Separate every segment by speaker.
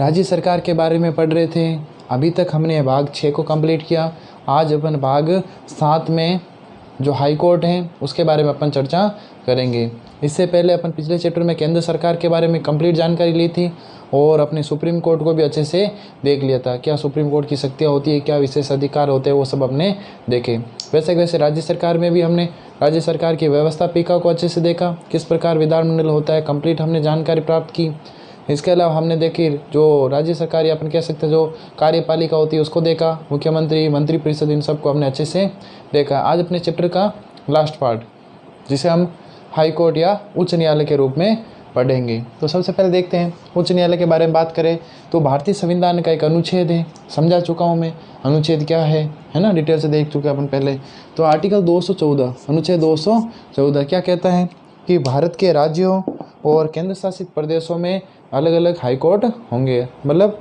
Speaker 1: राज्य सरकार के बारे में पढ़ रहे थे। अभी तक हमने भाग 6 को कंप्लीट किया। आज अपन भाग 7 में जो हाई कोर्ट हैं उसके बारे में अपन चर्चा करेंगे। इससे पहले अपन पिछले चैप्टर में केंद्र सरकार के बारे में कंप्लीट जानकारी ली थी और अपने सुप्रीम कोर्ट को भी अच्छे से देख लिया था। क्या सुप्रीम कोर्ट की शक्तियाँ होती है, क्या विशेष अधिकार होते हैं, वो सब हमने देखे। वैसे राज्य सरकार में भी हमने राज्य सरकार की व्यवस्थापिका को अच्छे से देखा, किस प्रकार विधानमंडल होता है, कंप्लीट हमने जानकारी प्राप्त की। इसके अलावा हमने देखी जो राज्य सरकार या अपन कह सकते हैं जो कार्यपालिका होती है उसको देखा, मुख्यमंत्री, मंत्रिपरिषद, इन सबको हमने अच्छे से देखा। आज अपने चैप्टर का लास्ट पार्ट जिसे हम हाई कोर्ट या उच्च न्यायालय के रूप में पढ़ेंगे। तो सबसे पहले देखते हैं उच्च न्यायालय के बारे में बात करें तो भारतीय संविधान का एक अनुच्छेद है, समझा चुका हूँ मैं अनुच्छेद क्या है ना, डिटेल से देख चुके अपन पहले। तो आर्टिकल 214 अनुच्छेद 214 क्या कहता है कि भारत के राज्यों और केंद्र शासित प्रदेशों में अलग अलग हाई कोर्ट होंगे। मतलब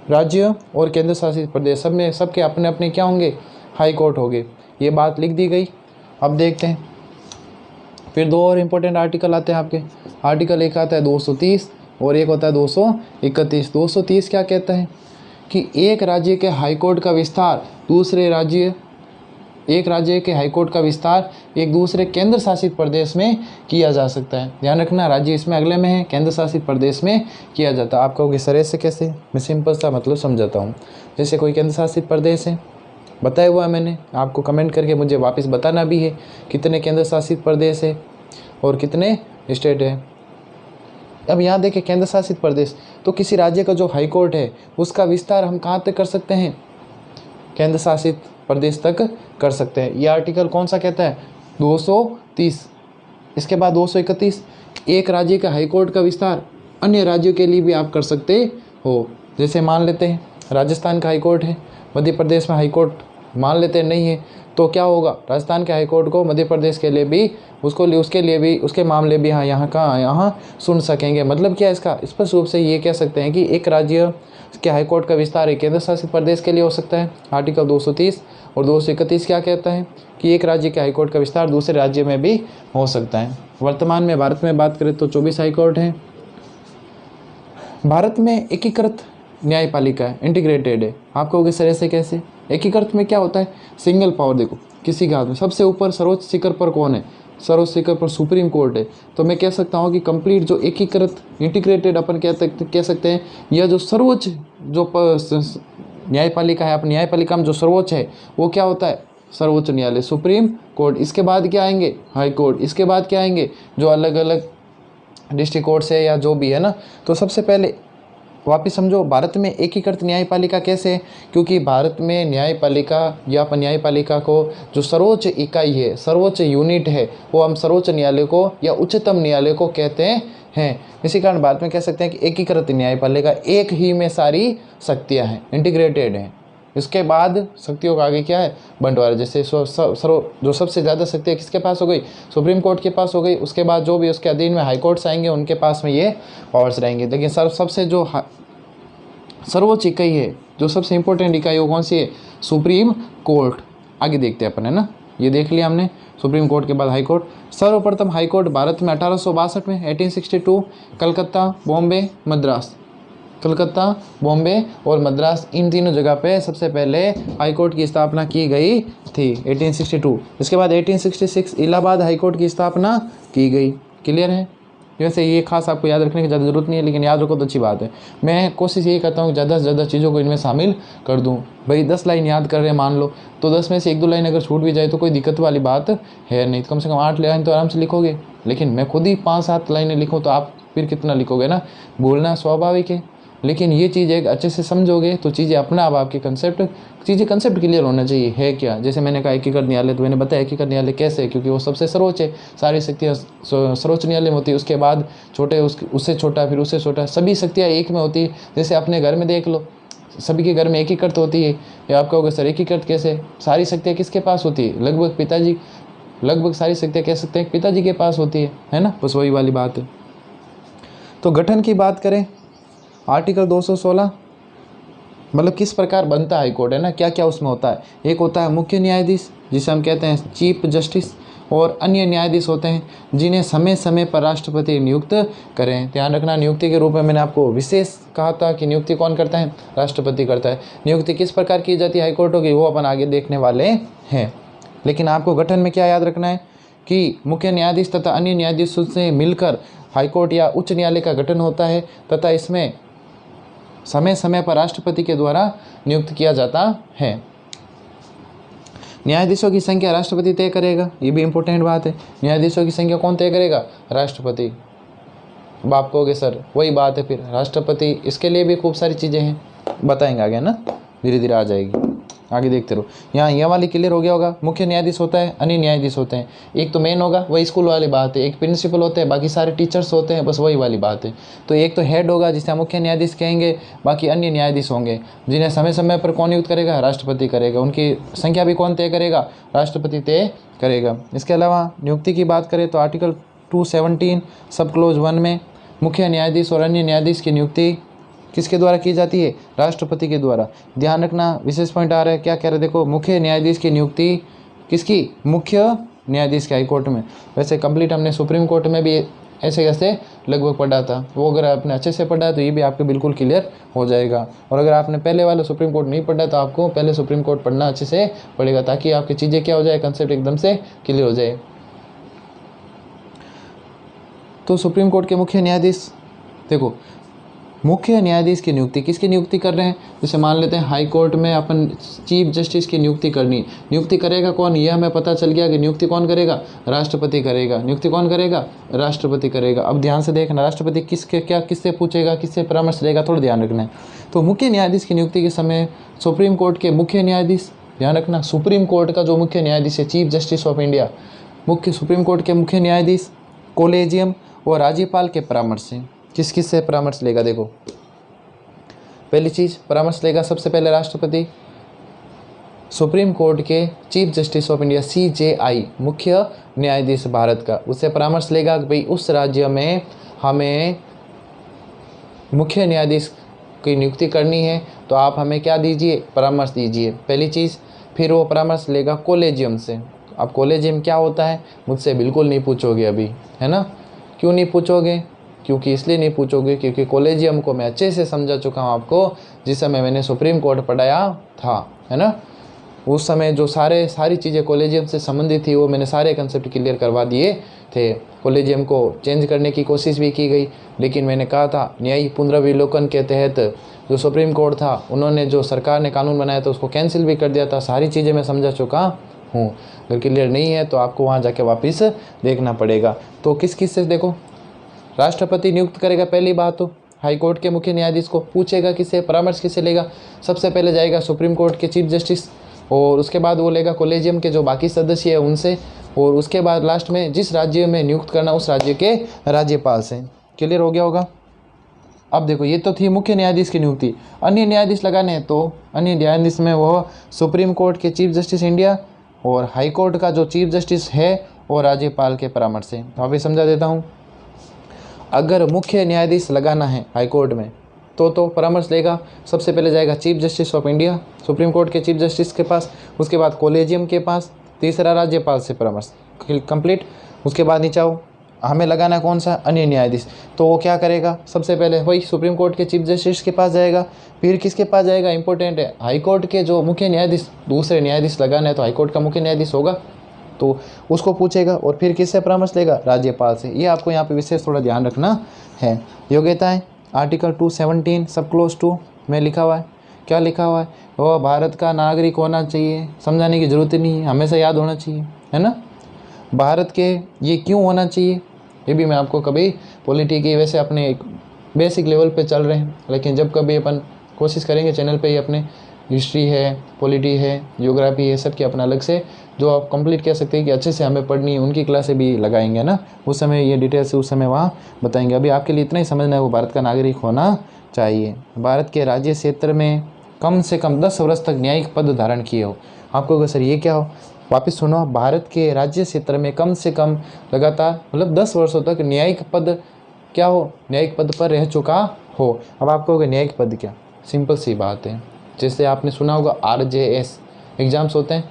Speaker 1: राज्य और केंद्र शासित प्रदेश सब में सबके अपने अपने क्या होंगे, हाई कोर्ट होंगे। ये बात लिख दी गई। अब देखते हैं फिर 2 और इम्पोर्टेंट आर्टिकल आते हैं आपके। आर्टिकल एक आता है 230 और एक होता है 231। 230 क्या कहता है कि एक राज्य के हाई कोर्ट का विस्तार दूसरे राज्य एक राज्य के हाईकोर्ट का विस्तार एक दूसरे केंद्र शासित प्रदेश में किया जा सकता है। ध्यान रखना, राज्य इसमें अगले में है, केंद्र शासित प्रदेश में किया जाता है। आप कहोगे सर ऐसे कैसे, मैं सिंपल सा मतलब समझाता हूँ। जैसे कोई केंद्र शासित प्रदेश है, बताया हुआ है मैंने, आपको कमेंट करके मुझे वापस बताना भी है कितने केंद्र शासित प्रदेश है और कितने स्टेट है। अब यहाँ देखें केंद्र शासित प्रदेश, तो किसी राज्य का जो हाई कोर्ट है उसका विस्तार हम कहाँ तक कर सकते हैं, केंद्र शासित प्रदेश तक कर सकते हैं। यह आर्टिकल कौन सा कहता है, 230। इसके बाद 231, एक राज्य का हाई कोर्ट का विस्तार अन्य राज्यों के लिए भी आप कर सकते हो। जैसे मान लेते हैं राजस्थान का हाई कोर्ट है, मध्य प्रदेश में हाई कोर्ट मान लेते हैं नहीं है, तो क्या होगा, राजस्थान के हाई कोर्ट को मध्य प्रदेश के लिए भी उसके लिए भी उसके मामले भी यहाँ सुन सकेंगे। मतलब क्या इसका स्पष्ट रूप से ये कह सकते हैं कि एक राज्य के हाई कोर्ट का विस्तार एक केंद्र शासित प्रदेश के लिए हो सकता है। आर्टिकल 230 और 231 क्या कहता है कि एक राज्य के हाई कोर्ट का विस्तार दूसरे राज्य में भी हो सकता है। वर्तमान में भारत में बात करें तो 24 हाई कोर्ट हैं। भारत में एकीकृत न्यायपालिका है, इंटीग्रेटेड है। आप कहोगे सर ऐसे कैसे, एकीकृत में क्या होता है, सिंगल पावर। देखो किसी के हाथ में सबसे ऊपर सर्वोच्च शिखर पर कौन है, सर्वोच्च शिखर पर सुप्रीम कोर्ट है। तो मैं कह सकता हूँ कि कंप्लीट जो एकीकृत इंटीग्रेटेड अपन कह सकते हैं, यह जो सर्वोच्च जो न्यायपालिका है, अपनी न्यायपालिका में जो सर्वोच्च है वो क्या होता है, सर्वोच्च न्यायालय, सुप्रीम कोर्ट। इसके बाद क्या आएंगे, हाई कोर्ट। इसके बाद क्या आएंगे, जो अलग अलग डिस्ट्रिक्ट कोर्ट्स है या जो भी है ना। तो सबसे पहले वापिस समझो, भारत में एकीकृत न्यायपालिका कैसे है, क्योंकि भारत में न्यायपालिका या न्यायपालिका को जो सर्वोच्च इकाई है, सर्वोच्च यूनिट है, वो हम सर्वोच्च न्यायालय को या उच्चतम न्यायालय को कहते हैं। इसी कारण भारत में कह सकते हैं कि एकीकृत न्यायपालिका, एक ही में सारी शक्तियाँ हैं, इंटीग्रेटेड हैं। इसके बाद शक्तियों का आगे क्या है, बंटवारा। जैसे जो सबसे ज़्यादा शक्तियाँ किसके पास हो गई, सुप्रीम कोर्ट के पास हो गई। उसके बाद जो भी उसके अधीन में हाई कोर्ट्स आएंगे उनके पास में ये पावर्स रहेंगे। लेकिन सबसे जो सर्वोच्च इकाई है, जो सबसे इंपॉर्टेंट इकाई वो कौन सी है, सुप्रीम कोर्ट। आगे देखते हैं अपन, है ना, ये देख लिया हमने सुप्रीम कोर्ट के बाद हाई कोर्ट। सर्वप्रथम हाई कोर्ट भारत में 1862 में 1862 कलकत्ता, बॉम्बे, मद्रास। कलकत्ता, बॉम्बे और मद्रास, इन तीनों जगह पे सबसे पहले हाई कोर्ट की स्थापना की गई थी 1862। इसके बाद 1866 इलाहाबाद हाई कोर्ट की स्थापना की गई। क्लियर है। वैसे ये खास आपको याद रखने की ज़्यादा ज़रूरत नहीं है, लेकिन याद रखो तो अच्छी बात है। मैं कोशिश यही करता हूँ ज़्यादा से ज़्यादा चीज़ों को इनमें शामिल कर दूँ। भाई 10 लाइन याद कर रहे हैं मान लो, तो 10 में से 1-2 लाइन अगर छूट भी जाए तो कोई दिक्कत वाली बात है नहीं। तो कम से कम 8 लाइन तो आराम से लिखोगे। लेकिन मैं खुद ही 5-7 लाइनें लिखूँ तो आप फिर कितना लिखोगे ना, भूलना स्वाभाविक है। लेकिन ये चीज़ एक अच्छे से समझोगे तो चीज़ें अपना आप आपके कंसेप्ट क्लियर होना चाहिए है क्या। जैसे मैंने कहा एकीकृत न्यायालय, तो मैंने बताया एकीकृत न्यायालय कैसे है, क्योंकि वो सबसे सर्वोच्च है, सारी शक्तियाँ सर्वोच्च न्यायालय में होती है। उसके बाद छोटे, उससे छोटा, फिर उससे छोटा, सभी शक्तियाँ एक में होती है। जैसे अपने घर में देख लो, सभी के घर में एकीकृत होती है। या आप कहोगे सर एकीकृत कैसे, सारी शक्तियाँ किसके पास होती है, लगभग सारी शक्तियाँ कह सकते हैं पिताजी के पास होती है ना। बस वही वाली बात है। तो गठन की बात करें, आर्टिकल 216 मतलब किस प्रकार बनता है हाई कोर्ट, है ना, क्या क्या उसमें होता है। एक होता है मुख्य न्यायाधीश, जिसे हम कहते हैं चीफ जस्टिस, और अन्य न्यायाधीश होते हैं जिन्हें समय समय पर राष्ट्रपति नियुक्त करें। ध्यान रखना, नियुक्ति के रूप में मैंने आपको विशेष कहा था कि नियुक्ति कौन करता है, राष्ट्रपति करता है। नियुक्ति किस प्रकार की जाती है हाईकोर्टों की, वो अपन आगे देखने वाले हैं। लेकिन आपको गठन में क्या याद रखना है कि मुख्य न्यायाधीश तथा अन्य न्यायाधीशों से मिलकर हाईकोर्ट या उच्च न्यायालय का गठन होता है तथा इसमें समय समय पर राष्ट्रपति के द्वारा नियुक्त किया जाता है। न्यायाधीशों की संख्या राष्ट्रपति तय करेगा, ये भी इंपॉर्टेंट बात है। न्यायाधीशों की संख्या कौन तय करेगा, राष्ट्रपति। अब आप कहोगे सर वही बात है फिर राष्ट्रपति, इसके लिए भी खूब सारी चीज़ें हैं, बताएंगे आगे ना, धीरे धीरे आ जाएगी, आगे देखते रहो। यहाँ ये वाली क्लियर हो गया होगा। मुख्य न्यायाधीश होता है, अन्य न्यायाधीश होते हैं। एक तो मेन होगा, वही स्कूल वाली बात है। एक प्रिंसिपल होते हैं, बाकी सारे टीचर्स होते हैं, बस वही वाली बात है। तो एक तो हेड होगा जिसे हम मुख्य न्यायाधीश कहेंगे, बाकी अन्य न्यायाधीश होंगे जिन्हें समय समय पर कौन नियुक्त करेगा, राष्ट्रपति करेगा। उनकी संख्या भी कौन तय करेगा, राष्ट्रपति तय करेगा। इसके अलावा नियुक्ति की बात करें तो आर्टिकल 217 सब क्लोज 1 में मुख्य न्यायाधीश और अन्य न्यायाधीश की नियुक्ति किसके द्वारा की जाती है, राष्ट्रपति के द्वारा। ध्यान रखना, विशेष पॉइंट आ रहा है, क्या कह रहे हैं देखो, मुख्य न्यायाधीश की नियुक्ति किसकी, मुख्य न्यायाधीश के हाईकोर्ट में। वैसे कंप्लीट हमने सुप्रीम कोर्ट में भी ऐसे ऐसे लगभग पढ़ा था, वो अगर आपने अच्छे से पढ़ा तो ये भी आपके बिल्कुल क्लियर हो जाएगा। और अगर आपने पहले वाला सुप्रीम कोर्ट नहीं पढ़ा तो आपको पहले सुप्रीम कोर्ट पढ़ना अच्छे से पड़ेगा, ताकि आपकी चीज़ें क्या हो जाए, कंसेप्ट एकदम से क्लियर हो जाए। तो सुप्रीम कोर्ट के मुख्य न्यायाधीश, देखो मुख्य न्यायाधीश की नियुक्ति किसकी नियुक्ति कर रहे हैं, जैसे मान लेते हैं हाई कोर्ट में अपन चीफ जस्टिस की नियुक्ति करनी, नियुक्ति करेगा कौन, ये हमें पता चल गया कि नियुक्ति कौन करेगा, राष्ट्रपति करेगा। नियुक्ति कौन करेगा, राष्ट्रपति करेगा। अब ध्यान से देखना, राष्ट्रपति किसके क्या किससे पूछेगा, किससे परामर्श लेगा, थोड़ा ध्यान रखना है। तो मुख्य न्यायाधीश की नियुक्ति के समय सुप्रीम कोर्ट के मुख्य न्यायाधीश, ध्यान रखना सुप्रीम कोर्ट का जो मुख्य न्यायाधीश है, चीफ जस्टिस ऑफ इंडिया, मुख्य सुप्रीम कोर्ट के मुख्य न्यायाधीश कोलेजियम और राज्यपाल के परामर्श से किस किस से परामर्श लेगा। देखो पहली चीज़, परामर्श लेगा सबसे पहले राष्ट्रपति। सुप्रीम कोर्ट के chief justice of India CJI मुख्य न्यायाधीश भारत का, उससे परामर्श लेगा कि भाई उस राज्य में हमें मुख्य न्यायाधीश की नियुक्ति करनी है, तो आप हमें क्या दीजिए, परामर्श दीजिए, पहली चीज़। फिर वो परामर्श लेगा कोलेजियम से। अब कोलेजियम क्या होता है, मुझसे बिल्कुल नहीं पूछोगे अभी, है ना। क्यों नहीं पूछोगे, क्योंकि इसलिए नहीं पूछोगे क्योंकि कोलेजियम को मैं अच्छे से समझा चुका हूँ आपको, जिस समय मैंने सुप्रीम कोर्ट पढ़ाया था, है ना। उस समय जो सारी चीज़ें कोलेजियम से संबंधित थी वो मैंने सारे कंसेप्ट क्लियर करवा दिए थे। कोलेजियम को चेंज करने की कोशिश भी की गई, लेकिन मैंने कहा था न्यायिक पुनर्विलोकन के तहत जो सुप्रीम कोर्ट था, उन्होंने जो सरकार ने कानून बनाया था उसको कैंसिल भी कर दिया था। सारी चीज़ें मैं समझा चुका हूँ। अगर क्लियर नहीं है तो आपको वहाँ जाके वापस देखना पड़ेगा। तो किस किस से, देखो राष्ट्रपति नियुक्त करेगा पहली बात, तो हाई कोर्ट के मुख्य न्यायाधीश को पूछेगा किससे, परामर्श किससे लेगा, सबसे पहले जाएगा सुप्रीम कोर्ट के चीफ जस्टिस, और उसके बाद वो लेगा कोलेजियम के जो बाकी सदस्य है उनसे, और उसके बाद लास्ट में जिस राज्य में नियुक्त करना उस राज्य के राज्यपाल से। क्लियर हो गया होगा। अब देखो ये तो थी मुख्य न्यायाधीश की नियुक्ति। अन्य न्यायाधीश लगाने हैं तो अन्य न्यायाधीश में वो सुप्रीम कोर्ट के चीफ जस्टिस इंडिया और हाई कोर्ट का जो चीफ जस्टिस है और राज्यपाल के परामर्श से। तो अभी समझा देता हूँ, अगर मुख्य न्यायाधीश लगाना है हाई कोर्ट में तो परामर्श लेगा, सबसे पहले जाएगा chief justice of India supreme court के चीफ जस्टिस के पास, उसके बाद कोलेजियम के पास, तीसरा राज्यपाल से परामर्श कंप्लीट। उसके बाद नीचे आओ, हमें लगाना है कौन सा, अन्य न्यायाधीश। तो वो क्या करेगा, सबसे पहले वही सुप्रीम कोर्ट के चीफ जस्टिस के पास जाएगा, फिर किसके पास जाएगा, इंपॉर्टेंट है, हाई कोर्ट के जो मुख्य न्यायाधीश, दूसरे न्यायाधीश लगाना है तो हाई कोर्ट का मुख्य न्यायाधीश होगा, तो उसको पूछेगा, और फिर किससे परामर्श लेगा, राज्यपाल से। ये आपको यहाँ पे विशेष थोड़ा ध्यान रखना है। योग्यताएं आर्टिकल 217 सब क्लोज 2 में लिखा हुआ है। क्या लिखा हुआ है, वह भारत का नागरिक होना चाहिए, समझाने की ज़रूरत ही नहीं है, हमेशा याद होना चाहिए, है ना। भारत के ये क्यों होना चाहिए, ये भी मैं आपको कभी पॉलिटी की वैसे अपने एक बेसिक लेवल पे चल रहे हैं, लेकिन जब कभी अपन कोशिश करेंगे चैनल पे ही अपने हिस्ट्री है, पॉलिटी है, ज्योग्राफी है, सब की अपना अलग से जो आप कंप्लीट कह सकते हैं कि अच्छे से हमें पढ़नी है, उनकी क्लासें भी लगाएंगे ना, उस समय ये डिटेल से उस समय वहाँ बताएंगे। अभी आपके लिए इतना ही समझना है, वो भारत का नागरिक होना चाहिए, भारत के राज्य क्षेत्र में कम से कम 10 वर्ष तक न्यायिक पद धारण किए हो। आपको अगर सर ये क्या हो, वापस सुनो, भारत के राज्य क्षेत्र में कम से कम लगातार मतलब 10 वर्षों तक न्यायिक पद क्या हो, न्यायिक पद पर रह चुका हो। अब आपको होगा न्यायिक पद क्या, सिंपल सी बात है, जैसे आपने सुना होगा RJS एग्ज़ाम्स होते हैं,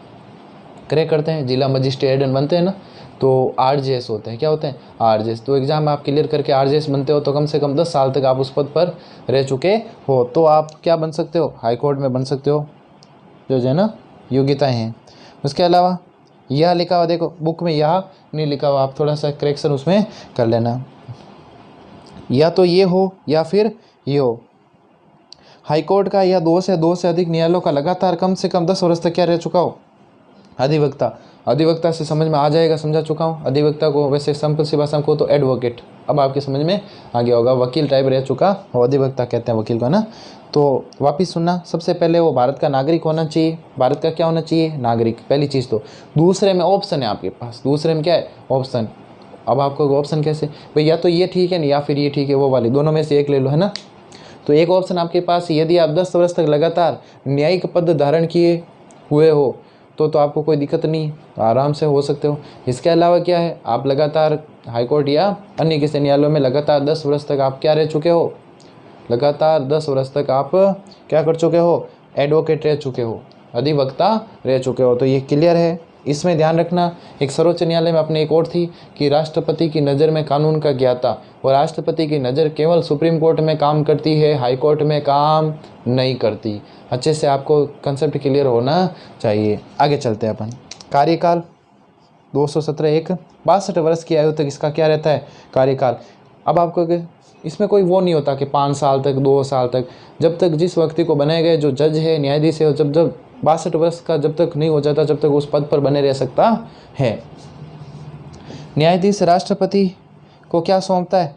Speaker 1: क्रैक करते हैं, जिला मजिस्ट्रेट बनते हैं ना, तो आरजेएस होते हैं। क्या होते हैं? आरजेएस। तो एग्जाम आप क्लियर करके आरजेएस बनते हो तो कम से कम 10 साल तक आप उस पद पर रह चुके हो, तो आप क्या बन सकते हो? हाई कोर्ट में बन सकते हो, जो है ना योग्यताएं हैं। उसके अलावा यह लिखा हुआ, देखो बुक में यह नहीं लिखा हुआ, आप थोड़ा सा करेक्शन उसमें कर लेना। या तो ये हो या फिर ये हो। हाईकोर्ट का या दो से अधिक न्यायालयों का लगातार कम से कम 10 वर्ष तक क्या रह चुका हो? अधिवक्ता। अधिवक्ता से समझ में आ जाएगा, समझा चुका हूँ। अधिवक्ता को वैसे सिंपल सी भाषा में को तो एडवोकेट, अब आपके समझ में आ गया होगा। वकील टाइप रह चुका हो, अधिवक्ता कहते हैं वकील को ना। तो वापिस सुनना, सबसे पहले वो भारत का नागरिक होना चाहिए। भारत का क्या होना चाहिए? नागरिक, पहली चीज़। तो दूसरे में ऑप्शन है आपके पास, दूसरे में क्या है? ऑप्शन। अब आपको ऑप्शन कैसे भाई, या तो ये ठीक है या फिर ये ठीक है, वो वाली दोनों में से एक ले लो, है ना। तो एक ऑप्शन आपके पास, यदि आप 10 वर्ष तक लगातार न्यायिक पद धारण किए हुए हो तो आपको कोई दिक्कत नहीं, आराम से हो सकते हो। इसके अलावा क्या है, आप लगातार हाईकोर्ट या अन्य किसी न्यायालयों में लगातार 10 वर्ष तक आप क्या रह चुके हो? लगातार 10 वर्ष तक आप क्या कर चुके हो? एडवोकेट रह चुके हो, अधिवक्ता रह चुके हो। तो ये क्लियर है। इसमें ध्यान रखना, एक सर्वोच्च न्यायालय में अपने एक और थी कि राष्ट्रपति की नज़र में कानून का ज्ञाता, और राष्ट्रपति की नज़र केवल सुप्रीम कोर्ट में काम करती है, हाई कोर्ट में काम नहीं करती। अच्छे से आपको कंसेप्ट क्लियर होना चाहिए। आगे चलते हैं अपन। कार्यकाल 217 एक 62 वर्ष की आयु तक इसका क्या रहता है? कार्यकाल। अब आपको इसमें कोई वो नहीं होता कि 5 साल तक, 2 साल तक, जब तक जिस व्यक्ति को बनाए गए जो जज है, न्यायाधीश है, जब 62 वर्ष का जब तक नहीं हो जाता जब तक उस पद पर बने रह सकता है। न्यायाधीश राष्ट्रपति को क्या सौंपता है?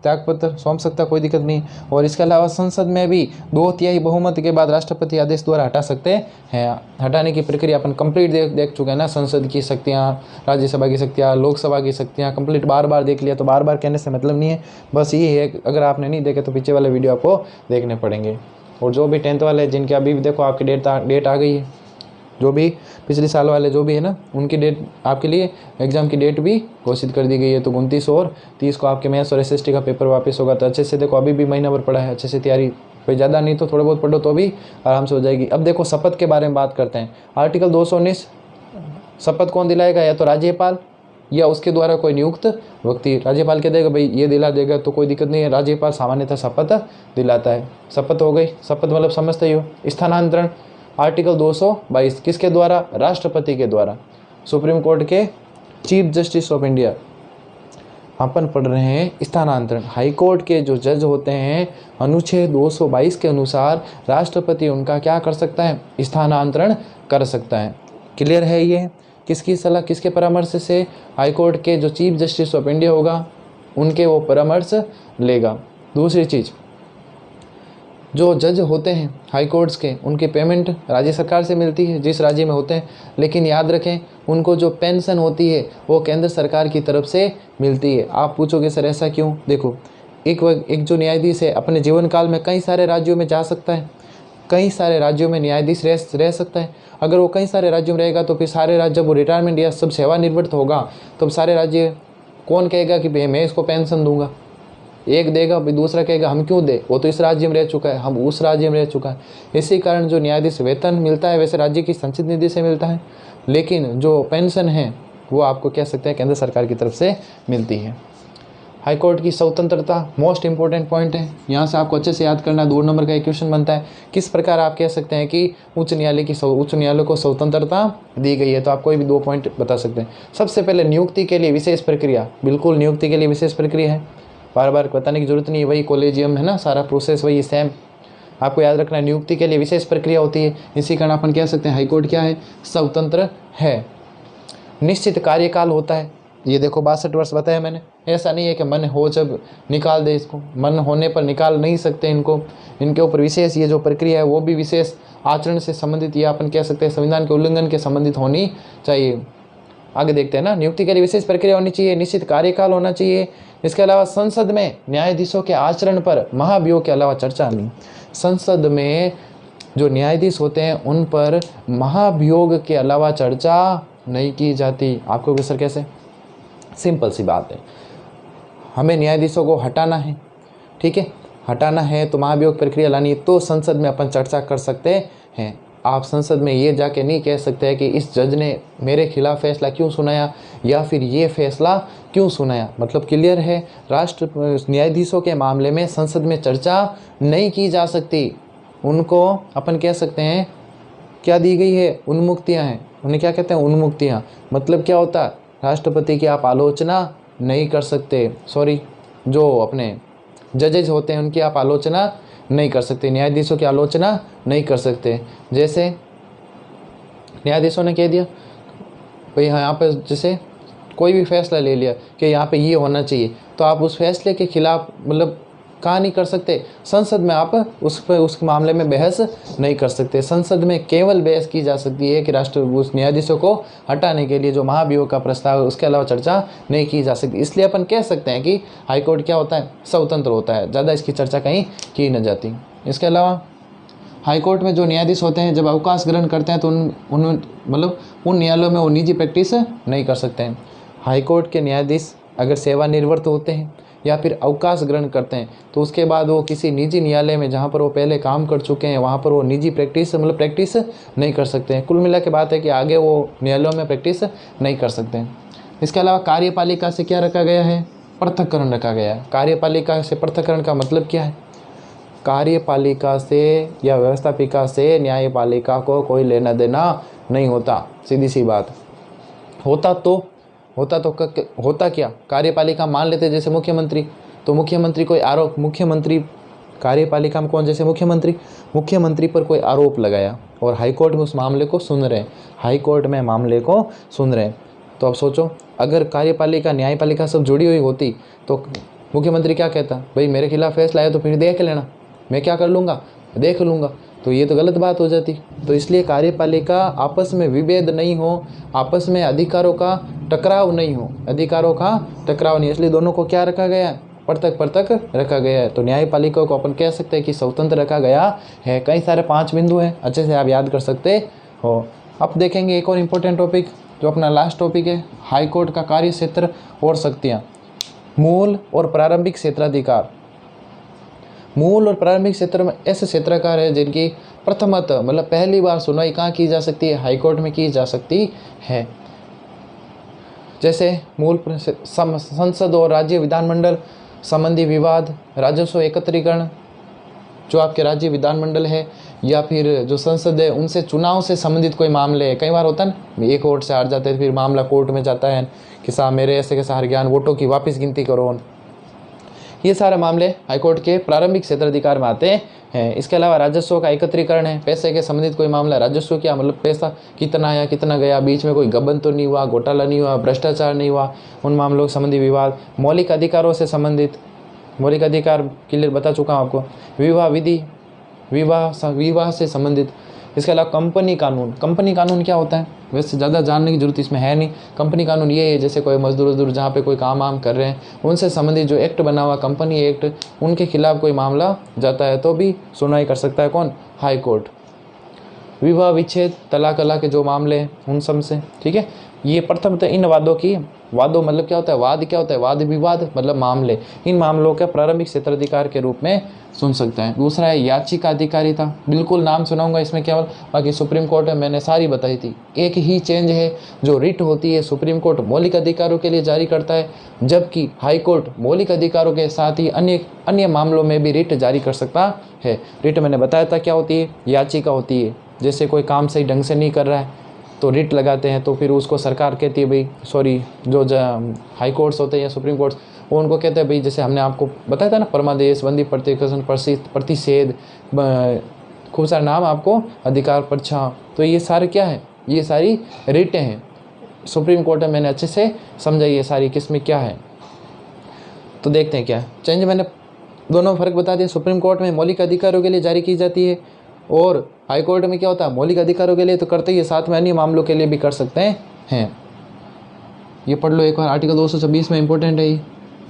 Speaker 1: त्यागपत्र सौंप सकता, कोई दिक्कत नहीं। और इसके अलावा संसद में भी 2/3 बहुमत के बाद राष्ट्रपति आदेश द्वारा हटा सकते हैं। हटाने की प्रक्रिया अपन कंप्लीट देख चुके हैं ना। संसद की शक्तियाँ, राज्यसभा की शक्तियाँ, लोकसभा की शक्तियाँ कंप्लीट बार बार देख लिया, तो बार बार कहने से मतलब नहीं है। बस ये है, अगर आपने नहीं देखे तो पीछे वाले वीडियो आपको देखने पड़ेंगे। और जो भी 10th वाले जिनके अभी भी देखो आपकी डेट आ गई है, जो भी पिछले साल वाले जो भी है ना, उनकी डेट आपके लिए एग्ज़ाम की डेट भी घोषित कर दी गई है। तो 29 और 30 को आपके मैथ्स और SST का पेपर वापस होगा। तो अच्छे से देखो, अभी भी महीना भर पड़ा है, अच्छे से तैयारी, कोई ज़्यादा नहीं तो थोड़ा बहुत पढ़ो तो भी आराम से हो जाएगी। अब देखो शपथ के बारे में बात करते हैं। आर्टिकल 219, शपथ कौन दिलाएगा? या तो राज्यपाल या उसके द्वारा कोई नियुक्त व्यक्ति। राज्यपाल कह देगा भाई ये दिला देगा तो कोई दिक्कत नहीं है, राज्यपाल सामान्यतः शपथ दिलाता है। शपथ हो गई, शपथ मतलब समझते ही हो। स्थानांतरण आर्टिकल 222 किसके द्वारा? राष्ट्रपति के द्वारा। सुप्रीम कोर्ट के चीफ जस्टिस ऑफ इंडिया अपन पढ़ रहे हैं स्थानांतरण। हाई कोर्ट के जो जज होते हैं, अनुच्छेद 222 के अनुसार राष्ट्रपति उनका क्या कर सकता है? स्थानांतरण कर सकता है। क्लियर है ये? किसकी सलाह, किसके परामर्श से? हाई कोर्ट के जो चीफ जस्टिस ऑफ इंडिया होगा उनके वो परामर्श लेगा। दूसरी चीज़, जो जज होते हैं हाई कोर्ट्स के, उनकी पेमेंट राज्य सरकार से मिलती है जिस राज्य में होते हैं, लेकिन याद रखें उनको जो पेंशन होती है वो केंद्र सरकार की तरफ से मिलती है। आप पूछोगे सर ऐसा क्यों? देखो, एक जो न्यायाधीश है अपने जीवन काल में कई सारे राज्यों में जा सकता है, कई सारे राज्यों में न्यायाधीश रह सकता है। अगर वो कई सारे राज्यों में रहेगा तो फिर सारे राज्य, जब वो रिटायरमेंट या सब सेवानिवृत्त होगा तब सारे राज्य कौन कहेगा कि भाई मैं इसको पेंशन दूंगा? एक देगा, भाई दूसरा कहेगा हम क्यों दे, वो तो इस राज्य में रह चुका है, हम उस राज्य में रह चुका है। इसी कारण जो न्यायाधीश वेतन मिलता है वैसे राज्य की संचित निधि से मिलता है, लेकिन जो पेंशन है वो आपको कह सकते हैं केंद्र सरकार की तरफ से मिलती है। हाईकोर्ट की स्वतंत्रता मोस्ट इंपॉर्टेंट पॉइंट है, यहाँ से आपको अच्छे से याद करना। 2 नंबर का एक क्वेश्चन बनता है, किस प्रकार आप कह सकते हैं कि उच्च न्यायालय को स्वतंत्रता दी गई है? तो आप कोई भी 2 पॉइंट बता सकते हैं। सबसे पहले नियुक्ति के लिए विशेष प्रक्रिया, बिल्कुल नियुक्ति के लिए विशेष प्रक्रिया है, बार बार बताने की जरूरत नहीं है, वही कॉलेजियम है ना, सारा प्रोसेस वही सेम, आपको याद रखना है। नियुक्ति के लिए विशेष प्रक्रिया होती है, इसी कारण अपन कह सकते हैं हाईकोर्ट क्या है? स्वतंत्र है। निश्चित कार्यकाल होता है, ये देखो 62 वर्ष बताया मैंने। ऐसा नहीं है कि मन हो जब निकाल दे इसको, मन होने पर निकाल नहीं सकते इनको। इनके ऊपर विशेष ये जो प्रक्रिया है वो भी विशेष आचरण से संबंधित, या अपन कह सकते हैं संविधान के उल्लंघन के संबंधित होनी चाहिए। आगे देखते हैं ना। नियुक्ति के लिए विशेष प्रक्रिया होनी चाहिए, निश्चित कार्यकाल होना चाहिए। इसके अलावा संसद में न्यायाधीशों के आचरण पर महाभियोग के अलावा चर्चा नहीं। संसद में जो न्यायाधीश होते हैं उन पर महाभियोग के अलावा चर्चा नहीं की जाती। आपको सर कैसे? सिंपल सी बात है, हमें न्यायाधीशों को हटाना है, ठीक है, हटाना है तो महाभियोग प्रक्रिया लानी है, तो संसद में अपन चर्चा कर सकते हैं। आप संसद में ये जाके नहीं कह सकते हैं कि इस जज ने मेरे खिलाफ फैसला क्यों सुनाया या फिर ये फैसला क्यों सुनाया। मतलब क्लियर है, राष्ट्र न्यायाधीशों के मामले में संसद में चर्चा नहीं की जा सकती। उनको अपन कह सकते हैं क्या दी गई है, उन्मुक्तियाँ हैं। उन्हें क्या कहते हैं, उन्मुक्तियाँ। मतलब क्या होता है, राष्ट्रपति की आप आलोचना नहीं कर सकते, सॉरी जो अपने जजेज होते हैं उनकी आप आलोचना नहीं कर सकते, न्यायाधीशों की आलोचना नहीं कर सकते। जैसे न्यायाधीशों ने कह दिया भाई यहाँ पर जैसे कोई भी फैसला ले लिया कि यहाँ पे ये होना चाहिए, तो आप उस फैसले के खिलाफ मतलब कहाँ नहीं कर सकते, संसद में आप उस मामले में बहस नहीं कर सकते। संसद में केवल बहस की जा सकती है कि उस न्यायाधीशों को हटाने के लिए जो महाभियोग का प्रस्ताव है उसके अलावा चर्चा नहीं की जा सकती। इसलिए अपन कह सकते हैं कि हाईकोर्ट क्या होता है, स्वतंत्र होता है, ज़्यादा इसकी चर्चा कहीं की न जाती। इसके अलावा हाईकोर्ट में जो न्यायाधीश होते हैं जब अवकाश ग्रहण करते हैं तो उन न्यायालयों में वो निजी प्रैक्टिस नहीं कर सकते हैं। हाईकोर्ट के न्यायाधीश अगर सेवानिवृत्त होते हैं या फिर अवकाश ग्रहण करते हैं तो उसके बाद वो किसी निजी न्यायालय में जहाँ पर वो पहले काम कर चुके हैं वहाँ पर वो निजी प्रैक्टिस नहीं कर सकते हैं। कुल मिला के बात है कि आगे वो न्यायालयों में प्रैक्टिस नहीं कर सकते हैं। इसके अलावा कार्यपालिका से क्या रखा गया है, पृथक्करण रखा गया है। कार्यपालिका से पृथक्करण का मतलब क्या है, कार्यपालिका से या व्यवस्थापिका से न्यायपालिका को कोई लेना देना नहीं होता, सीधी सी बात। होता क्या, कार्यपालिका मान लेते जैसे मुख्यमंत्री, तो मुख्यमंत्री कोई आरोप, मुख्यमंत्री कार्यपालिका में कौन, जैसे मुख्यमंत्री पर कोई आरोप लगाया और हाईकोर्ट में उस मामले को सुन रहे हैं, हाईकोर्ट में मामले को सुन रहे हैं। तो अब सोचो अगर कार्यपालिका न्यायपालिका सब जुड़ी हुई होती तो मुख्यमंत्री क्या कहता, भाई मेरे खिलाफ फैसला आया तो फिर देख लेना, मैं क्या कर लूँगा, देख लूँगा, तो ये तो गलत बात हो जाती। तो इसलिए कार्यपालिका आपस में विभेद नहीं हो, आपस में अधिकारों का टकराव नहीं हो, इसलिए दोनों को क्या रखा गया है, पृथक रखा गया है। तो न्यायपालिका को अपन कह सकते हैं कि स्वतंत्र रखा गया है। कई सारे 5 बिंदु हैं, अच्छे से आप याद कर सकते हो। अब देखेंगे एक और इम्पोर्टेंट टॉपिक जो अपना लास्ट टॉपिक है, हाईकोर्ट का कार्य क्षेत्र और शक्तियाँ। मूल और प्रारंभिक क्षेत्राधिकार। मूल और प्रारंभिक क्षेत्र में ऐसे क्षेत्राधिकार है जिनकी प्रथमतः मतलब पहली बार सुनवाई कहाँ की जा सकती है, हाईकोर्ट में की जा सकती है। जैसे मूल संसद और राज्य विधानमंडल संबंधी विवाद, राजस्व एकत्रीकरण, जो आपके राज्य विधानमंडल है या फिर जो संसद है उनसे चुनाव से संबंधित कोई मामले है। कई बार होता है ना, एक वोट से हार जाते हैं फिर मामला कोर्ट में जाता है कि साहब मेरे ऐसे के हार गया, वोटों की वापस गिनती करो। ये सारे मामले हाईकोर्ट के प्रारंभिक क्षेत्राधिकार में आते हैं। इसके अलावा राजस्व का एकत्रीकरण है, पैसे के संबंधित कोई मामला, राजस्व क्या मतलब पैसा कितना आया कितना गया, बीच में कोई गबन तो नहीं हुआ, घोटाला नहीं हुआ, भ्रष्टाचार नहीं हुआ, उन मामलों के संबंधी विवाद। मौलिक अधिकारों से संबंधित, मौलिक अधिकार क्लियर बता चुका हूँ आपको। विवाह विधि, विवाह से संबंधित। इसके अलावा कंपनी कानून क्या होता है, वैसे ज़्यादा जानने की जरूरत इसमें है नहीं। कंपनी कानून ये है जैसे कोई मजदूर जहाँ पे कोई काम कर रहे हैं उनसे संबंधित जो एक्ट बना हुआ कंपनी एक्ट, उनके खिलाफ कोई मामला जाता है तो भी सुनवाई कर सकता है कौन, हाई कोर्ट। विवाह विच्छेद तलाक के जो मामले हैं उन सब से, ठीक है। ये प्रथमतः इन वादों मतलब क्या होता है, वाद विवाद मतलब मामले, इन मामलों के प्रारंभिक क्षेत्राधिकार के रूप में सुन सकते हैं। दूसरा है याचिका अधिकारिता, बिल्कुल नाम सुनाऊंगा इसमें केवल, बाकी सुप्रीम कोर्ट में मैंने सारी बताई थी। एक ही चेंज है, जो रिट होती है सुप्रीम कोर्ट मौलिक अधिकारों के लिए जारी करता है, जबकि हाई कोर्ट मौलिक अधिकारों के साथ ही अन्य मामलों में भी रिट जारी कर सकता है। रिट मैंने बताया था क्या होती है, याचिका होती है, जैसे कोई काम सही ढंग से नहीं कर रहा है तो रिट लगाते हैं, तो फिर उसको सरकार कहती है भाई जो हाई कोर्ट्स होते हैं या सुप्रीम कोर्ट्स वो उनको कहते हैं भाई, जैसे हमने आपको बताया था ना, परमादेश, बंदी प्रतिषेध, खूब सारे नाम आपको, अधिकार परीक्षा, तो ये सारे क्या है, ये सारी रिटें हैं। सुप्रीम कोर्ट में मैंने अच्छे से समझा ये सारी किस्में क्या है। तो देखते हैं क्या चेंज, मैंने दोनों फर्क बता दिया। सुप्रीम कोर्ट में मौलिक अधिकारों के लिए जारी की जाती है और हाई कोर्ट में क्या होता है, मौलिक अधिकारों के लिए तो करते ही है, साथ में अन्य मामलों के लिए भी कर सकते हैं। ये पढ़ लो एक बार, आर्टिकल 226 में इंपॉर्टेंट है ये।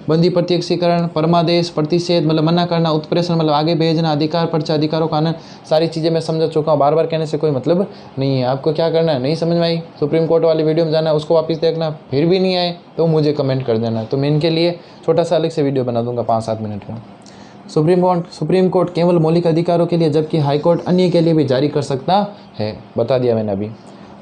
Speaker 1: बंदी प्रत्यक्षीकरण, परमादेश, प्रतिषेध मतलब मना करना, उत्प्रेषण मतलब आगे भेजना, अधिकार पर्चा, अधिकारों का आनंद, सारी चीज़ें मैं समझा चुका हूँ, बार बार कहने से कोई मतलब नहीं है। आपको क्या करना है, नहीं समझ में आई सुप्रीम कोर्ट वाली वीडियो में जाना है, उसको वापस देखना, फिर भी नहीं आए तो मुझे कमेंट कर देना, तो मैं इनके लिए छोटा सा अलग से वीडियो बना दूंगा 5-7 मिनट में। सुप्रीम कोर्ट केवल मौलिक अधिकारों के लिए, जबकि हाई कोर्ट अन्य के लिए भी जारी कर सकता है। बता दिया मैंने अभी।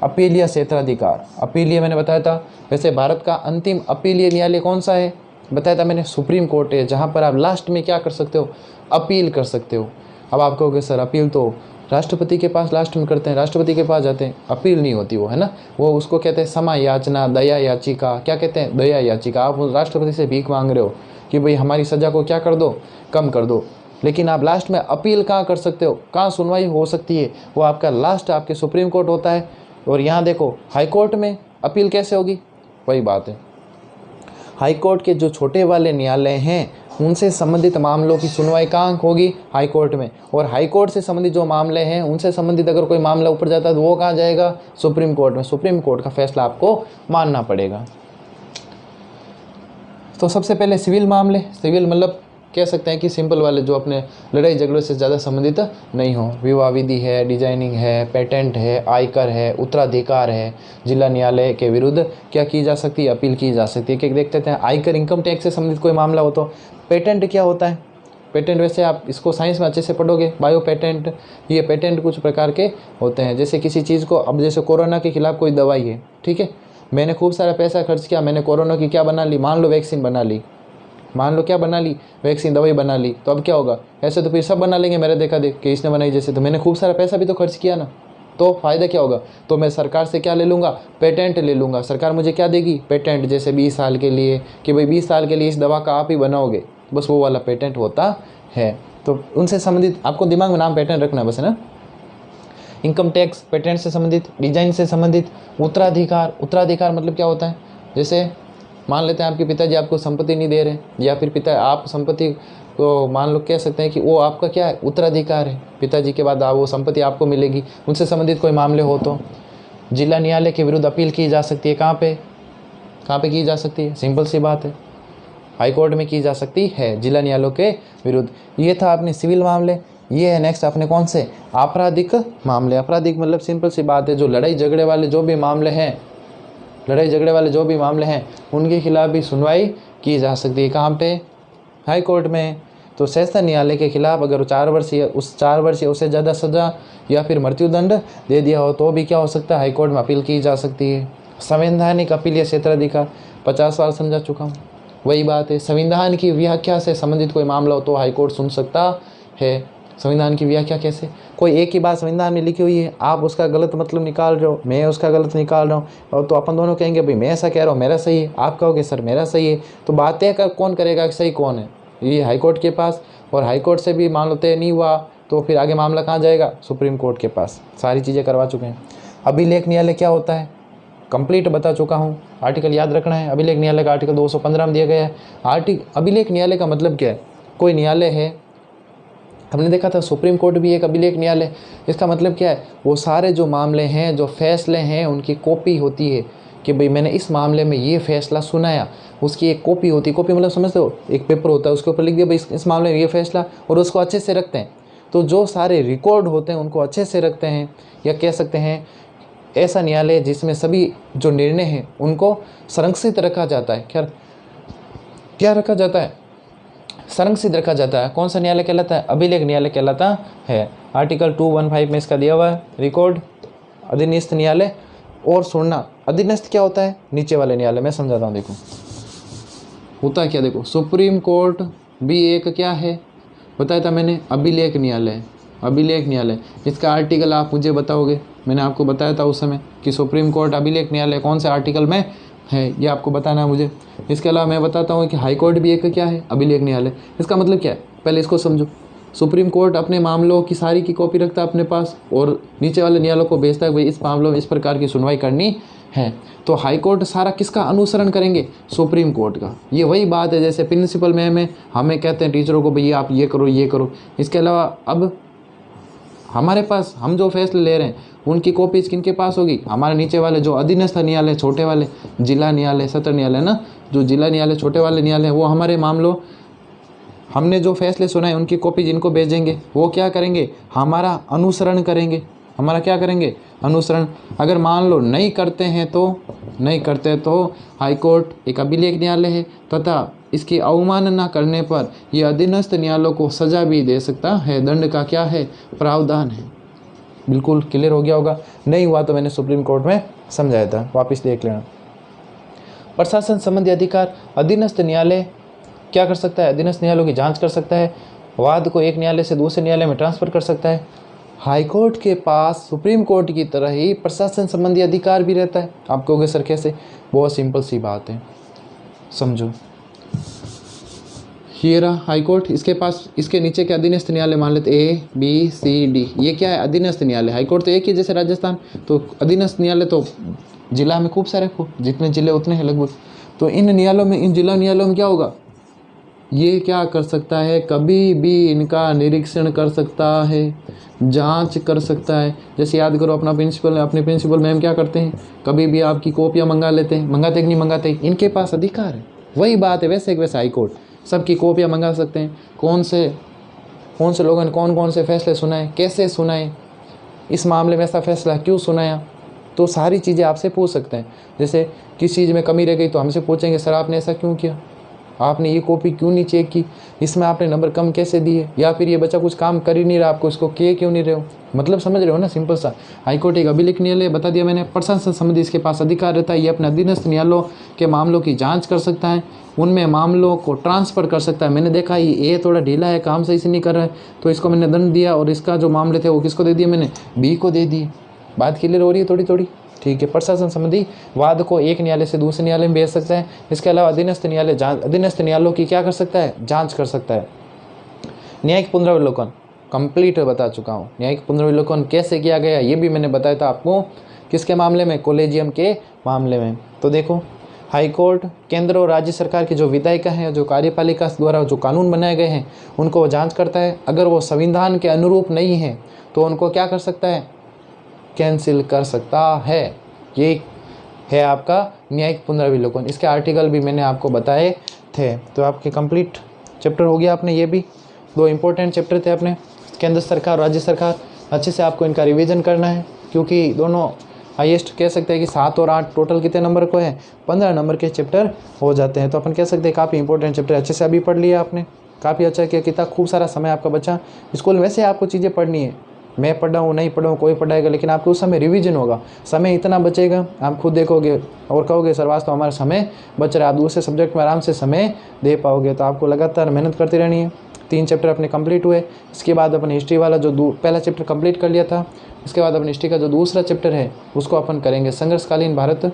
Speaker 1: अपीलीय क्षेत्राधिकार, अपीलीय मैंने बताया था। वैसे भारत का अंतिम अपीलीय न्यायालय कौन सा है? बताया था मैंने, सुप्रीम कोर्ट है, जहाँ पर आप लास्ट में क्या कर सकते हो? अपील कर सकते हो। अब आप कहोगे सर अपील तो राष्ट्रपति के पास लास्ट में करते हैं, राष्ट्रपति के पास जाते हैं, अपील नहीं होती वो, है ना। वो उसको कहते हैं क्षमा याचना, दया याचिका। क्या कहते हैं? दया याचिका। आप राष्ट्रपति से भीख मांग रहे हो कि भाई हमारी सज़ा को क्या कर दो, कम कर दो। लेकिन आप लास्ट में अपील कहाँ कर सकते हो, कहाँ सुनवाई हो सकती है? वो आपका लास्ट आपके सुप्रीम कोर्ट होता है। और यहाँ देखो हाई कोर्ट में अपील कैसे होगी? वही बात है, हाई कोर्ट के जो छोटे वाले न्यायालय हैं उनसे संबंधित मामलों की सुनवाई कहाँ होगी? हाई कोर्ट में। और हाई कोर्ट से संबंधित जो मामले हैं उनसे संबंधित अगर कोई मामला ऊपर जाता है तो वो कहाँ जाएगा? सुप्रीम कोर्ट में। सुप्रीम कोर्ट का फैसला आपको मानना पड़ेगा। तो सबसे पहले सिविल मामले, सिविल मतलब कह सकते हैं कि सिंपल वाले, जो अपने लड़ाई झगड़ों से ज़्यादा संबंधित नहीं हो। विवाह विधि है, डिजाइनिंग है, पेटेंट है, आयकर है, उत्तराधिकार है। जिला न्यायालय के विरुद्ध क्या की जा सकती है? अपील की जा सकती है। क्या देखते हैं? आयकर, इनकम टैक्स से संबंधित कोई मामला हो तो। पेटेंट क्या होता है? पेटेंट वैसे आप इसको साइंस में अच्छे से पढ़ोगे, बायो पेटेंट। ये पेटेंट कुछ प्रकार के होते हैं, जैसे किसी चीज़ को, अब जैसे कोरोना के खिलाफ कोई दवाई है, ठीक है, मैंने खूब सारा पैसा खर्च किया, मैंने कोरोना की क्या बना ली? मान लो वैक्सीन बना ली, मान लो क्या बना ली? वैक्सीन, दवाई बना ली। तो अब क्या होगा? ऐसे तो फिर सब बना लेंगे मेरे देखा देख कि इसने बनाई जैसे, तो मैंने खूब सारा पैसा भी तो खर्च किया ना। तो फ़ायदा क्या होगा? तो मैं सरकार से क्या ले लूँगा? पेटेंट ले लूँगा। सरकार मुझे क्या देगी? पेटेंट। जैसे 20 साल के लिए, कि भाई 20 साल के लिए इस दवा का आप ही बनाओगे, बस वो वाला पेटेंट होता है। तो उनसे संबंधित आपको दिमाग में नाम पेटेंट रखना है बस, है ना। इनकम टैक्स पेटेंट से संबंधित, डिजाइन से संबंधित। उत्तराधिकार, उत्तराधिकार मतलब क्या होता है? जैसे मान लेते हैं आपके पिताजी आपको संपत्ति नहीं दे रहे, या फिर पिता आप संपत्ति को मान लो कह सकते हैं कि वो आपका क्या है? उत्तराधिकार है। पिताजी के बाद वो संपत्ति आपको मिलेगी। उनसे संबंधित कोई मामले हो तो जिला न्यायालय के विरुद्ध अपील की जा सकती है। कहाँ पे की जा सकती है? सिंपल सी बात है, हाई कोर्ट में की जा सकती है, जिला न्यायालयों के विरुद्ध। ये था अपने सिविल मामले। ये है नेक्स्ट अपने कौन से? आपराधिक मामले। आपराधिक मतलब सिंपल सी बात है, जो लड़ाई झगड़े वाले जो भी मामले हैं, लड़ाई झगड़े वाले जो भी मामले हैं उनके खिलाफ भी सुनवाई की जा सकती है। कहाँ पे? हाई कोर्ट में। तो सेशन न्यायालय के खिलाफ अगर 4 वर्ष या उससे ज़्यादा सज़ा या फिर मृत्युदंड दे दिया हो तो भी क्या हो सकता है? हाई कोर्ट में अपील की जा सकती है। संवैधानिक अपीलीय क्षेत्राधिकार 50 बार समझा चुका हूँ। वही बात है, संविधान की व्याख्या से संबंधित कोई मामला हो तो हाई कोर्ट सुन सकता है। संविधान की व्याख्या कैसे? कोई एक ही बात संविधान में लिखी हुई है, आप उसका गलत मतलब निकाल रहे हो, मैं उसका गलत निकाल रहा हूँ, और तो अपन दोनों कहेंगे भाई मैं ऐसा कह रहा हूँ मेरा सही है, आप कहोगे सर मेरा सही है। तो बातें कौन करेगा कि सही कौन है? ये हाई कोर्ट के पास। और हाई कोर्ट से भी मान लो तय नहीं हुआ तो फिर आगे मामला कहाँ जाएगा? सुप्रीम कोर्ट के पास। सारी चीज़ें करवा चुके हैं। अभिलेख न्यायालय क्या होता है? कंप्लीट बता चुका हूँ। आर्टिकल याद रखना है। अभिलेख न्यायालय का आर्टिकल 215 में दिया गया है। अभिलेख न्यायालय का मतलब क्या है? कोई न्यायालय है, हमने देखा था सुप्रीम कोर्ट भी एक अभिलेख न्यायालय। इसका मतलब क्या है? वो सारे जो मामले हैं, जो फैसले हैं, उनकी कॉपी होती है कि भाई मैंने इस मामले में ये फैसला सुनाया, उसकी एक कॉपी होती है। कॉपी मतलब समझते हो? एक पेपर होता है, उसके ऊपर लिख दिया भाई इस मामले में ये फैसला, और उसको अच्छे से रखते हैं। तो जो सारे रिकॉर्ड होते हैं उनको अच्छे से रखते हैं, या कह सकते हैं ऐसा न्यायालय जिसमें सभी जो निर्णय हैं उनको संरक्षित रखा जाता है। क्या रखा जाता है? संरक्षित रखा जाता है। कौन सा न्यायालय कहलाता है? अभिलेख न्यायालय कहलाता है। आर्टिकल 215 में इसका दिया हुआ है। रिकॉर्ड, अधीनस्थ न्यायालय और सुनना। अधीनस्थ क्या होता है? नीचे वाले न्यायालय। मैं समझाता हूँ, देखो होता है क्या। देखो सुप्रीम कोर्ट भी एक क्या है बताया था मैंने? अभिलेख न्यायालय। अभिलेख न्यायालय, इसका आर्टिकल आप मुझे बताओगे। मैंने आपको बताया था उस समय कि सुप्रीम कोर्ट अभिलेख न्यायालय कौन से आर्टिकल में है, ये आपको बताना है मुझे। इसके अलावा मैं बताता हूँ कि हाई कोर्ट भी एक क्या है? अभिलेख न्यायालय। इसका मतलब क्या है? पहले इसको समझो। सुप्रीम कोर्ट अपने मामलों की सारी की कॉपी रखता है अपने पास, और नीचे वाले न्यायालयों को भेजता है भाई इस मामलों में इस प्रकार की सुनवाई करनी है। तो हाई कोर्ट सारा किसका अनुसरण करेंगे? सुप्रीम कोर्ट का। ये वही बात है जैसे प्रिंसिपल में हमें कहते हैं टीचरों को भैया आप ये करो ये करो। इसके अलावा अब हमारे पास हम जो फैसले ले रहे हैं उनकी कॉपीज किनके पास होगी? हमारे नीचे वाले जो अधीनस्थ न्यायालय, छोटे वाले, जिला न्यायालय, सत्र न्यायालय ना, जो जिला न्यायालय छोटे वाले न्यायालय, वो हमारे मामलों, हमने जो फैसले सुनाए उनकी कॉपी जिनको भेजेंगे वो क्या करेंगे? हमारा अनुसरण करेंगे। हमारा क्या करेंगे, अनुसरण। अगर मान लो नहीं करते तो हाई कोर्ट एक अभिलेख न्यायालय है तथा इसकी अवमानना करने पर यह अधीनस्थ न्यायालयों को सजा भी दे सकता है, दंड का क्या है, प्रावधान है। बिल्कुल क्लियर हो गया होगा, नहीं हुआ तो मैंने सुप्रीम कोर्ट में समझाया था, वापस देख लेना। प्रशासन संबंधी अधिकार, अधीनस्थ न्यायालय क्या कर सकता है, अधीनस्थ न्यायालयों की जांच कर सकता है, वाद को एक न्यायालय से दूसरे न्यायालय में ट्रांसफर कर सकता है। हाई कोर्ट के पास सुप्रीम कोर्ट की तरह ही प्रशासन संबंधी अधिकार भी रहता है। आप कहोगे सर कैसे, बहुत सिंपल सी बात है, समझो। ये रहा हाई कोर्ट, इसके पास इसके नीचे के अधीनस्थ न्यायालय मान लेते ABCD, ये क्या है, अधीनस्थ न्यायालय। हाई कोर्ट तो एक ही, जैसे राजस्थान, तो अधीनस्थ न्यायालय तो जिला में खूब सारे, जितने जिले उतने हैं लगभग। तो इन न्यायालयों में, इन जिला न्यायालयों में क्या होगा, ये क्या कर सकता है, कभी भी इनका निरीक्षण कर सकता है, जांच कर सकता है। जैसे याद करो अपने प्रिंसिपल मैम क्या करते हैं, कभी भी आपकी कॉपियाँ मंगा लेते हैं, मंगाते कि नहीं मंगाते, इनके पास अधिकार है। वही बात है वैसे हाई कोर्ट सबकी कॉपियाँ मंगा सकते हैं, कौन से लोगों ने कौन से फैसले सुनाए, कैसे सुनाए, इस मामले में ऐसा फैसला क्यों सुनाया, तो सारी चीज़ें आपसे पूछ सकते हैं। जैसे किस चीज़ में कमी रह गई तो हमसे पूछेंगे, सर आपने ऐसा क्यों किया, आपने ये कॉपी क्यों नहीं चेक की, इसमें आपने नंबर कम कैसे दिए, या फिर ये बच्चा कुछ काम कर ही नहीं रहा, आपको इसको किए क्यों नहीं रहे हो, मतलब समझ रहे हो ना, सिंपल सा। हाईकोर्ट एक अभिलेख न्यायालय, बता दिया मैंने। प्रशासन संबंधी इसके पास अधिकार रहता है, ये अपने अधीनस्थ न्यायालयों के मामलों की जांच कर सकता है, उनमें मामलों को ट्रांसफ़र कर सकता है। मैंने देखा ये थोड़ा ढीला है, काम सही से नहीं कर रहा है, तो इसको मैंने दंड दिया, और इसका जो मामले थे वो किसको दे दिए मैंने, B को दे दिए। बात क्लियर हो रही है थोड़ी, ठीक है। प्रशासन संबंधी वाद को एक न्यायालय से दूसरे न्यायालय में भेज सकता है। इसके अलावा अधीनस्थ न्यायालयों की क्या कर सकता है, जांच कर सकता है। न्यायिक पुनरावलोकन कंप्लीट बता चुका हूँ। न्यायिक पुनरावलोकन कैसे किया गया ये भी मैंने बताया था आपको, किसके मामले में, कॉलेजियम के मामले में। तो देखो, हाई कोर्ट केंद्र और राज्य सरकार की जो विधायिका हैं, जो कार्यपालिका द्वारा जो कानून बनाए गए हैं, उनको वो जांच करता है। अगर वो संविधान के अनुरूप नहीं है तो उनको क्या कर सकता है, कैंसिल कर सकता है। ये है आपका न्यायिक पुनरावलोकन। इसके आर्टिकल भी मैंने आपको बताए थे। तो आपके कंप्लीट चैप्टर हो गया। आपने ये भी 2 इंपॉर्टेंट चैप्टर थे अपने, केंद्र सरकार और राज्य सरकार। अच्छे से आपको इनका रिवीजन करना है, क्योंकि दोनों हाईएस्ट कह सकते हैं कि 7 और 8 टोटल कितने नंबर को है, 15 नंबर के चैप्टर हो जाते हैं। तो अपन कह सकते हैं काफ़ी इंपॉर्टेंट चैप्टर अच्छे से अभी पढ़ लिया आपने, काफ़ी अच्छा किया। कितना खूब सारा समय आपका बचा। स्कूल में वैसे आपको चीज़ें पढ़नी है, मैं पढ़ा हूँ नहीं पढ़ा हूँ कोई पढ़ाएगा, लेकिन आपको उस समय रिवीजन होगा, समय इतना बचेगा, आप खुद देखोगे और कहोगे सर वास्तव हमारा समय बच रहा है, आप दूसरे सब्जेक्ट में आराम से समय दे पाओगे। तो आपको लगातार मेहनत करती रहनी है। 3 चैप्टर अपने कंप्लीट हुए। इसके बाद अपन हिस्ट्री वाला जो पहला चैप्टर कंप्लीट कर लिया था, इसके बाद अपन हिस्ट्री का जो दूसरा चैप्टर है उसको अपन करेंगे, संघर्षकालीन भारत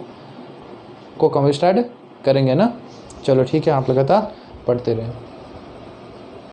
Speaker 1: को स्टार्ट करेंगे ना। चलो ठीक है, आप लगातार पढ़ते रहें।